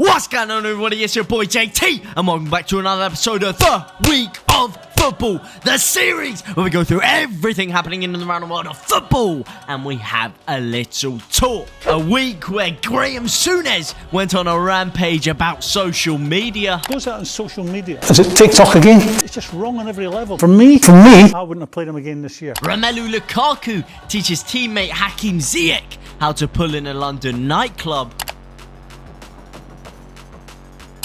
What's going on, everybody? It's your boy JT, and welcome back to another episode of The Week of Football, the series where we go through everything happening in and around the world of football, and we have a little talk. A week where Graeme Souness went on a rampage about social media. What's that on social media? Is it TikTok again? It's just wrong on every level. For me, I wouldn't have played him again this year. LUKAKU teaches teammate Hakim Ziyech how to pull in a London nightclub.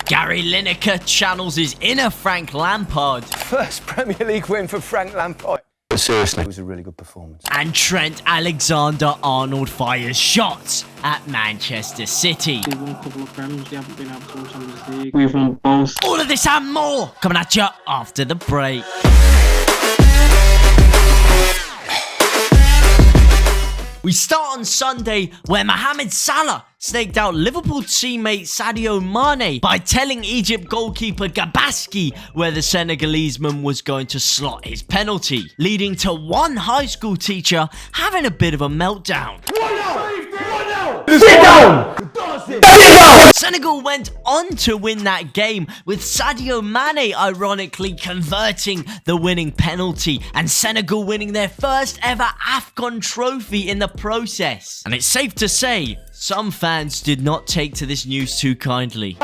Gary Lineker channels his inner Frank Lampard. First Premier League win for Frank Lampard. But seriously, it was a really good performance. And Trent Alexander-Arnold fires shots at Manchester City. We've won a couple of Premiers, we haven't been able to win Champions League. We've won both. All of this and more coming at you after the break. We start on Sunday, where Mohamed Salah snaked out Liverpool teammate Sadio Mane by telling Egypt goalkeeper Gabaski where the Senegalese man was going to slot his penalty, leading to one high school teacher having a bit of a meltdown. Sit down! Senegal went on to win that game, with Sadio Mane ironically converting the winning penalty, and Senegal winning their first ever AFCON trophy in the process. And it's safe to say, some fans did not take to this news too kindly.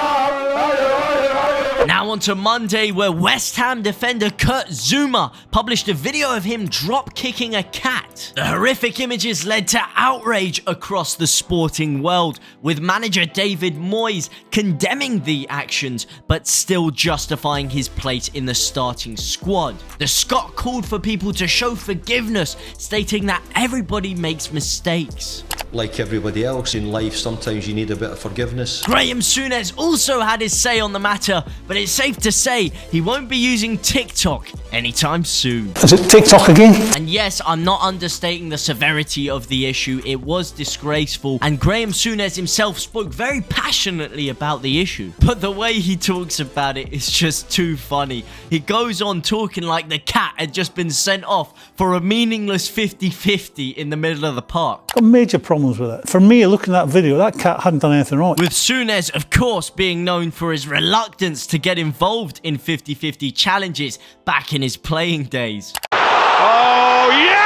Now on to Monday, where West Ham defender Kurt Zouma published a video of him drop-kicking a cat. The horrific images led to outrage across the sporting world, with manager David Moyes condemning the actions, but still justifying his place in the starting squad. The Scot called for people to show forgiveness, stating that everybody makes mistakes. Like everybody else in life, sometimes you need a bit of forgiveness. Graeme Souness also had his say on the matter, but it's safe to say he won't be using TikTok anytime soon. Is it TikTok again? And yes, I'm not understating the severity of the issue. It was disgraceful, and Graeme Souness himself spoke very passionately about the issue. But the way he talks about it is just too funny. He goes on talking like the cat had just been sent off for a meaningless 50-50 in the middle of the park. Got major problems with it. For me, looking at that video, that cat hadn't done anything wrong. With Souness, of course, being known for his reluctance to get involved in 50-50 challenges back in his playing days. Oh, yes!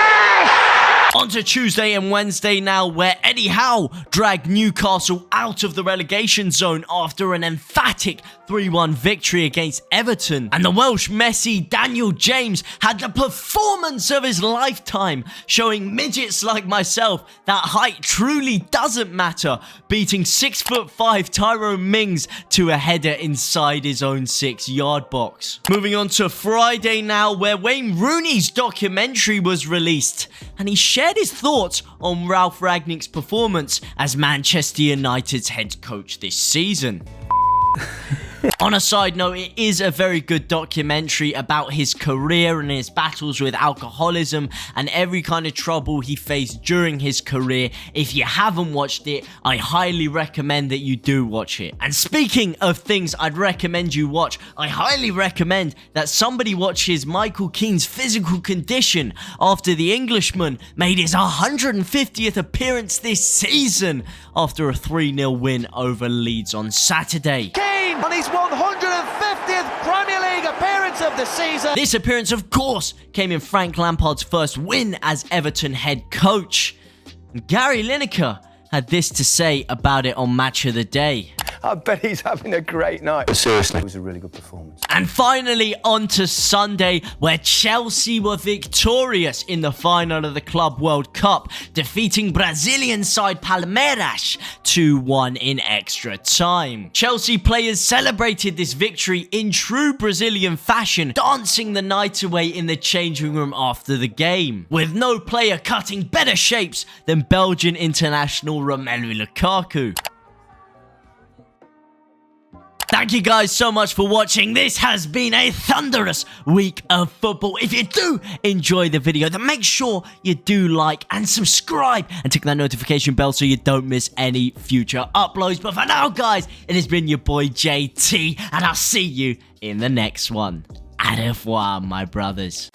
On to Tuesday and Wednesday now, where Eddie Howe dragged Newcastle out of the relegation zone after an emphatic 3-1 victory against Everton. And the Welsh Messi Daniel James had the performance of his lifetime, showing midgets like myself that height truly doesn't matter, beating 6'5" Tyrone Mings to a header inside his own 6-yard box. Moving on to Friday now, where Wayne Rooney's documentary was released, and he shared his thoughts on Ralph Rangnick's performance as Manchester United's head coach this season. On a side note, it is a very good documentary about his career and his battles with alcoholism and every kind of trouble he faced during his career. If you haven't watched it, I highly recommend that you do watch it. And speaking of things I'd recommend you watch, I highly recommend that somebody watches Michael Keane's physical condition after the Englishman made his 150th appearance this season after a 3-0 win over Leeds on Saturday. On his 150th Premier League appearance of the season. This appearance, of course, came in Frank Lampard's first win as Everton head coach. And Gary Lineker had this to say about it on Match of the Day. I bet he's having a great night. But seriously, it was a really good performance. And finally, on to Sunday, where Chelsea were victorious in the final of the Club World Cup, defeating Brazilian side Palmeiras 2-1 in extra time. Chelsea players celebrated this victory in true Brazilian fashion, dancing the night away in the changing room after the game, with no player cutting better shapes than Belgian international Romelu Lukaku. Thank you guys so much for watching. This has been a thunderous week of football. If you do enjoy the video, then make sure you do like and subscribe and tick that notification bell so you don't miss any future uploads. But for now, guys, it has been your boy JT, and I'll see you in the next one. Au revoir, my brothers.